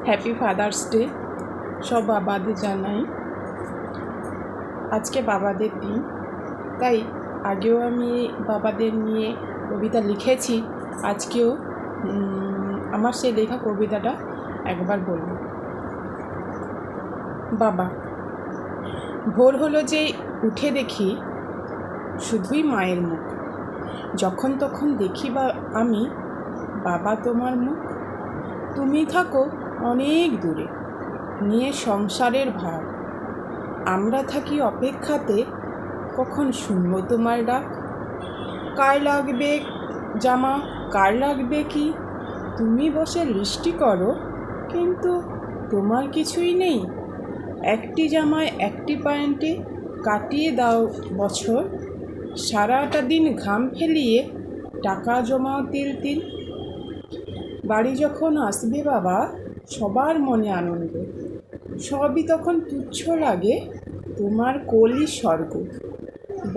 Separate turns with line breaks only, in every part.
Happy father's day সব বাবাদের জানাই। আজকে বাবাদের দিন, তাই আগেও আমি বাবাদের নিয়ে কবিতা লিখেছি। আজকেও আমার সেই লেখা কবিতাটা একবার বলব। বাবা, ভোর হলো যে উঠে দেখি শুধুই মায়ের মুখ, যখন তখন দেখি বা আমি বাবা তোমার মুখ। তুমি থাকো অনেক দূরে নিয়ে সংসারের ভার, আমরা থাকি অপেক্ষাতে কখন শুনবো তোমার ডাক। কার লাগবে জামা, কার লাগবে কি, তুমি বসে লিস্টি করো, কিন্তু তোমার কিছুই নেই। একটি জামায় একটি প্যান্টে কাটিয়ে দাও বছর, সারাটা দিন ঘাম ফেলিয়ে টাকা জমাও তিল তিল। বাড়ি যখন আসবে বাবা সবার মনে আনন্দ, সবই তখন তুচ্ছ লাগে, তোমার কোলই স্বর্গ।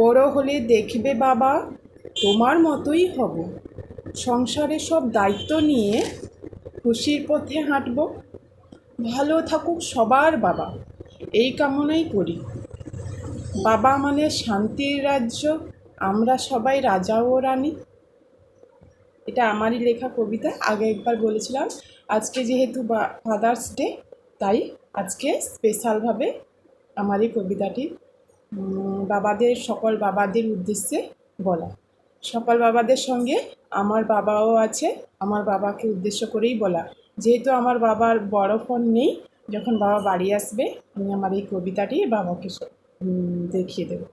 বড় হলে দেখবে বাবা তোমার মতোই হব, সংসারে সব দায়িত্ব নিয়ে খুশির পথে হাঁটব। ভালো থাকুক সবার বাবা, এই কামনাই করি। বাবা মানে শান্তির রাজ্য, আমরা সবাই রাজা ও রানী। এটা আমারই লেখা কবিতা, আগে একবার বলেছিলাম। আজকে যেহেতু ফাদার্স ডে, তাই আজকে স্পেশালভাবে আমার এই কবিতাটি বাবাদের, সকল বাবাদের উদ্দেশ্যে বলা। সকল বাবাদের সঙ্গে আমার বাবাও আছে, আমার বাবাকে উদ্দেশ্য করেই বলা। যেহেতু আমার বাবার বড় ফোন নেই, যখন বাবা বাড়ি আসবে আমি আমার এই কবিতাটি বাবাকে দেখিয়ে দেবো।